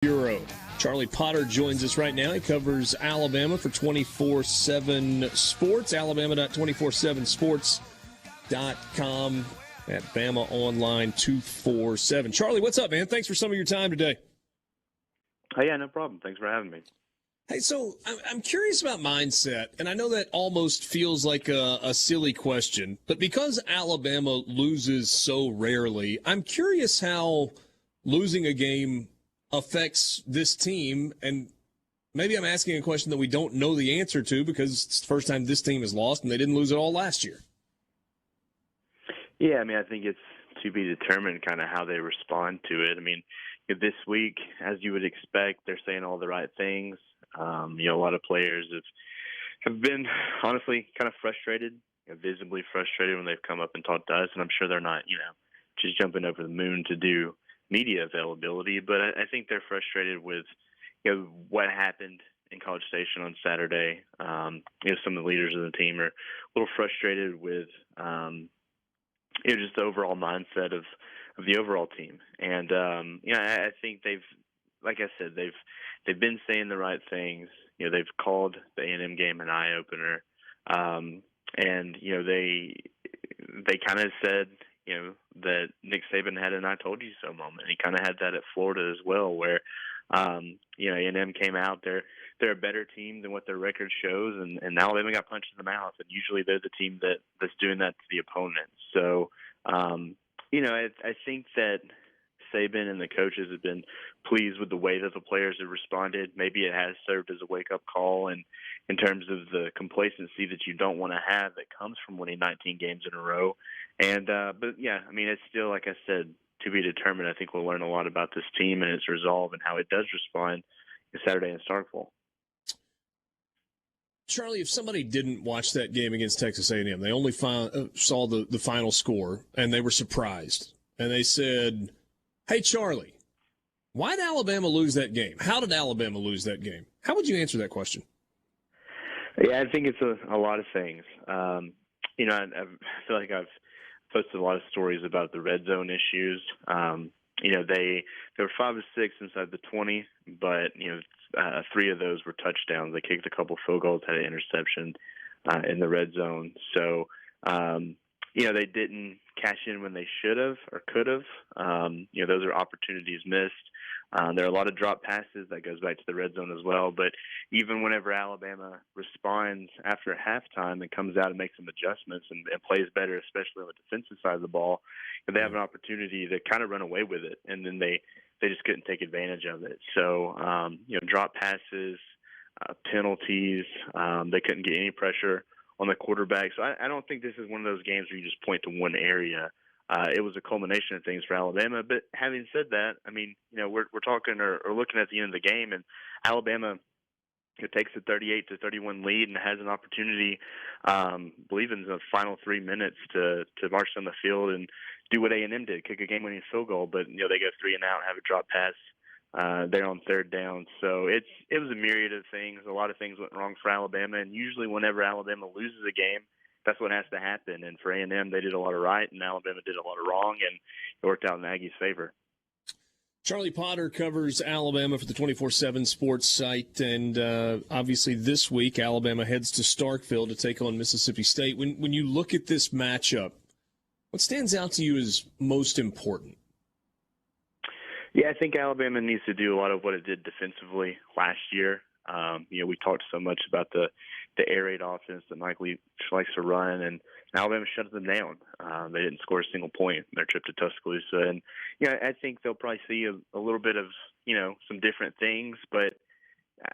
Bureau. Charlie Potter joins us right now. He covers Alabama for 24/7 Sports, alabama.247sports.com, at BamaOnline 247. Charlie, what's up, man? Thanks for some of your time today. Oh, yeah, no problem. Thanks for having me. Hey, so I'm curious about mindset, and I know that almost feels like a silly question, but because Alabama loses so rarely, I'm curious how losing a game affects this team, and maybe I'm asking a question that we don't know the answer to because it's the first time this team has lost, and they didn't lose it all last year. Yeah, I mean, I think it's to be determined kind of how they respond to it. I mean, this week, as you would expect, they're saying all the right things. A lot of players have been honestly kind of frustrated, visibly frustrated when they've come up and talked to us, and I'm sure they're not, just jumping over the moon to do media availability, but I think they're frustrated with what happened in College Station on Saturday. Some of the leaders of the team are a little frustrated with just the overall mindset of the overall team, and I think like I said, they've been saying the right things. They've called the A&M game an eye opener, and they kind of said that Nick Saban had an "I told you so" moment. He kind of had that at Florida as well, where A&M came out. They're a better team than what their record shows, and Alabama got punched in the mouth. And usually they're the team that's doing that to the opponent. So I think that Saban and the coaches have been pleased with the way that the players have responded. Maybe it has served as a wake-up call, and in terms of the complacency that you don't want to have that comes from winning 19 games in a row. And but yeah, I mean, it's still, like I said, to be determined. I think we'll learn a lot about this team and its resolve and how it does respond Saturday in Starkville. Charlie, if somebody didn't watch that game against Texas A&M, they only saw the final score, and they were surprised, and they said, "Hey, Charlie, why did Alabama lose that game? How did Alabama lose that game?" How would you answer that question? Yeah, I think it's a lot of things. I feel like I've posted a lot of stories about the red zone issues. They were 5 of 6 inside the 20, but 3 of those were touchdowns. They kicked a couple field goals, had an interception in the red zone. So they didn't cash in when they should have or could have. Those are opportunities missed. There are a lot of drop passes. That goes back to the red zone as well. But even whenever Alabama responds after halftime and comes out and makes some adjustments and plays better, especially on the defensive side of the ball, they have an opportunity to kind of run away with it, and then they just couldn't take advantage of it. So, drop passes, penalties, they couldn't get any pressure on the quarterback. So I don't think this is one of those games where you just point to one area. It was a culmination of things for Alabama. But having said that, I mean, we're talking or looking at the end of the game, and Alabama takes a 38-31 lead and has an opportunity, believe in the final 3 minutes to march on the field and do what A&M did, kick a game-winning field goal. But they go 3 and out, have a drop pass there on third down. So it was a myriad of things. A lot of things went wrong for Alabama, and usually whenever Alabama loses a game, that's what has to happen. And for A&M, they did a lot of right, and Alabama did a lot of wrong, and it worked out in Aggie's favor. Charlie Potter covers Alabama for the 24/7 Sports site, and obviously this week Alabama heads to Starkville to take on Mississippi State. When you look at this matchup, what stands out to you as most important? Yeah, I think Alabama needs to do a lot of what it did defensively last year. We talked so much about the air raid offense that Mike Leach likes to run, and Alabama shut them down. They didn't score a single point in their trip to Tuscaloosa. And, I think they'll probably see a little bit of, some different things, but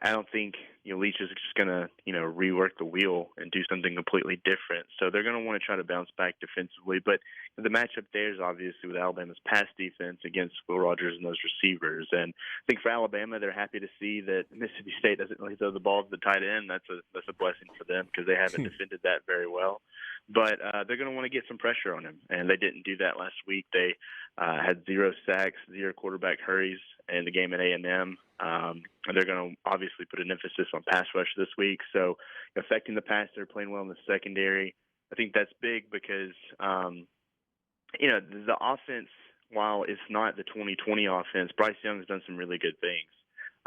I don't think Leach is just going to rework the wheel and do something completely different. So they're going to want to try to bounce back defensively. But the matchup there is obviously with Alabama's pass defense against Will Rogers and those receivers. And I think for Alabama, they're happy to see that Mississippi State doesn't really throw the ball to the tight end. That's a blessing for them because they haven't defended that very well. But they're going to want to get some pressure on him, and they didn't do that last week. They had 0 sacks, 0 quarterback hurries in the game at A&M. And they're going to obviously put an emphasis on pass rush this week. So affecting the pass, they're playing well in the secondary. I think that's big because, the offense, while it's not the 2020 offense, Bryce Young has done some really good things.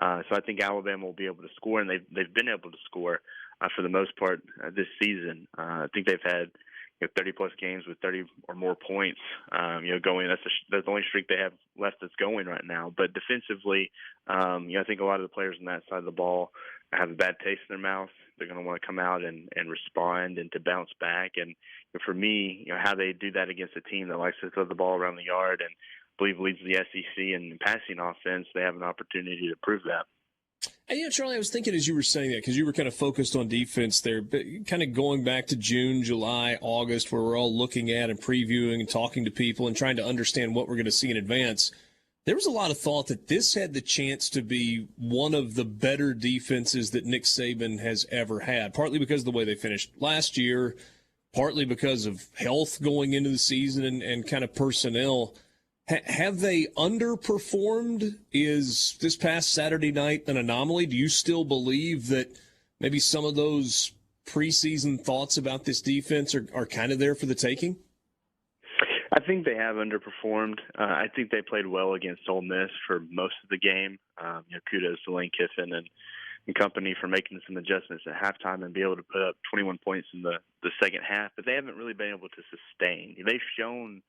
So I think Alabama will be able to score, and they've been able to score for the most part this season. I think they've had 30-plus games with 30 or more points, going. That's the only streak they have left that's going right now. But defensively, I think a lot of the players on that side of the ball have a bad taste in their mouth. They're going to want to come out and respond and to bounce back. And for me, how they do that against a team that likes to throw the ball around the yard and believe leads the SEC in passing offense, they have an opportunity to prove that. And Charlie, I was thinking as you were saying that, because you were kind of focused on defense there, but kind of going back to June, July, August, where we're all looking at and previewing and talking to people and trying to understand what we're going to see in advance. There was a lot of thought that this had the chance to be one of the better defenses that Nick Saban has ever had, partly because of the way they finished last year, partly because of health going into the season and kind of personnel. Have they underperformed? Is this past Saturday night an anomaly? Do you still believe that maybe some of those preseason thoughts about this defense are kind of there for the taking? I think they have underperformed. I think they played well against Ole Miss for most of the game. Kudos to Lane Kiffin and company for making some adjustments at halftime and be able to put up 21 points in the second half. But they haven't really been able to sustain. They've shown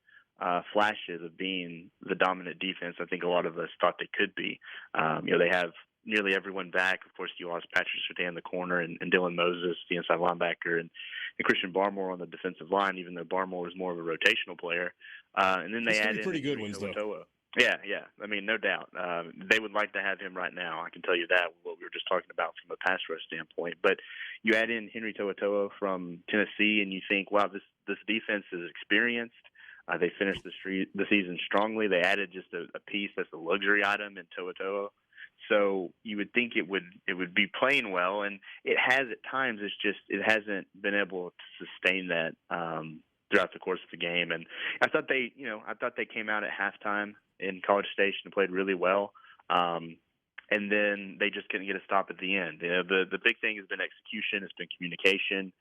flashes of being the dominant defense I think a lot of us thought they could be. They have nearly everyone back. Of course, you lost Patrick Surtain in the corner and Dylan Moses, the inside linebacker, and Christian Barmore on the defensive line, even though Barmore was more of a rotational player. And then they added pretty good ones, though. Yeah. I mean, no doubt. They would like to have him right now. I can tell you that, what we were just talking about from a pass rush standpoint. But you add in Henry To'oTo'o from Tennessee, and you think, wow, this defense is experienced. They finished the season strongly. They added just a piece that's a luxury item in To'oTo'o. So you would think it would be playing well, and it has at times. It's just it hasn't been able to sustain that throughout the course of the game. And I thought they came out at halftime in College Station and played really well, and then they just couldn't get a stop at the end. The big thing has been execution. It's been communication.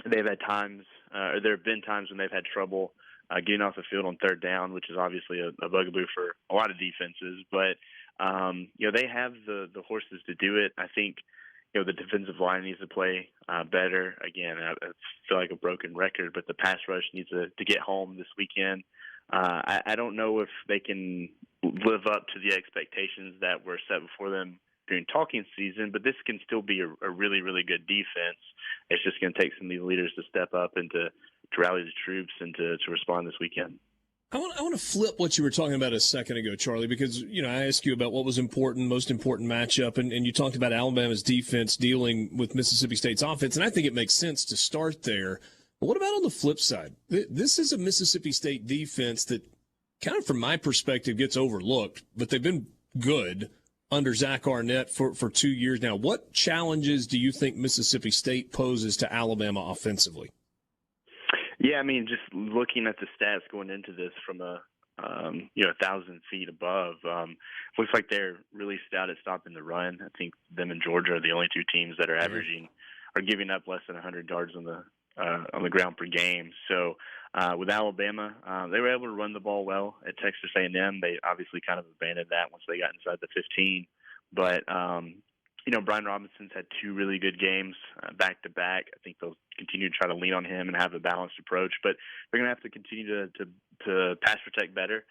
They've had times, or there have been times when they've had trouble getting off the field on third down, which is obviously a bugaboo for a lot of defenses. But they have the horses to do it. I think the defensive line needs to play better. Again, I feel like a broken record, but the pass rush needs to get home this weekend. I don't know if they can live up to the expectations that were set before them during talking season, but this can still be a really, really good defense. It's just going to take some of these leaders to step up and to rally the troops and to respond this weekend. I want to flip what you were talking about a second ago, Charlie, because, I asked you about what was most important matchup, and you talked about Alabama's defense dealing with Mississippi State's offense, and I think it makes sense to start there. But what about on the flip side? This is a Mississippi State defense that kind of, from my perspective, gets overlooked, but they've been good under Zach Arnett for 2 years now. What challenges do you think Mississippi State poses to Alabama offensively? Yeah, I mean, just looking at the stats going into this from 1,000 feet above, looks like they're really stout at stopping the run. I think them and Georgia are the only two teams that are giving up less than 100 yards on the ground per game. So with Alabama, they were able to run the ball well at Texas A&M. They obviously kind of abandoned that once they got inside the 15. But Brian Robinson's had two really good games back to back. I think they'll continue to try to lean on him and have a balanced approach. But they're going to have to continue to pass protect better.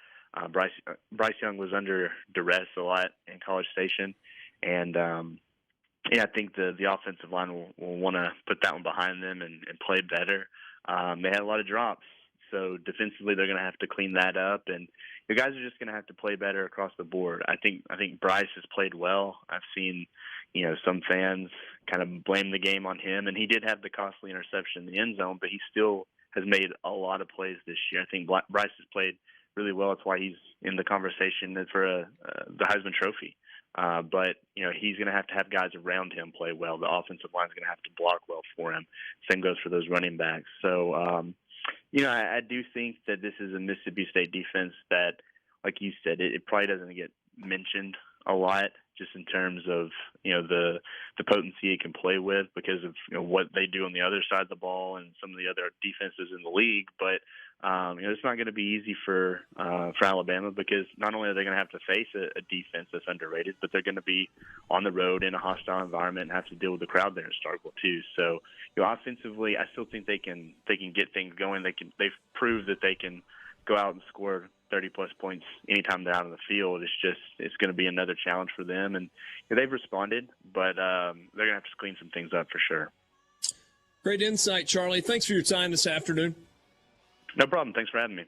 Bryce Young was under duress a lot in College Station, and I think the offensive line will want to put that one behind them and play better. They had a lot of drops, so defensively they're going to have to clean that up, and the guys are just going to have to play better across the board. I think Bryce has played well. I've seen some fans kind of blame the game on him, and he did have the costly interception in the end zone, but he still has made a lot of plays this year. I think Bryce has played really well. That's why he's in the conversation for the Heisman Trophy. But he's going to have guys around him play well. The offensive line is going to have to block well for him. Same goes for those running backs. So, I do think that this is a Mississippi State defense that, like you said, it probably doesn't get mentioned a lot, just in terms of the potency it can play with because of what they do on the other side of the ball and some of the other defenses in the league. But It's not going to be easy for Alabama, because not only are they going to have to face a defense that's underrated, but they're going to be on the road in a hostile environment and have to deal with the crowd there in Starkville too. So, offensively, I still think they can get things going. They've proved that they can go out and score 30-plus points anytime they're out on the field. It's going to be another challenge for them, and they've responded, but they're going to have to clean some things up for sure. Great insight, Charlie. Thanks for your time this afternoon. No problem. Thanks for having me.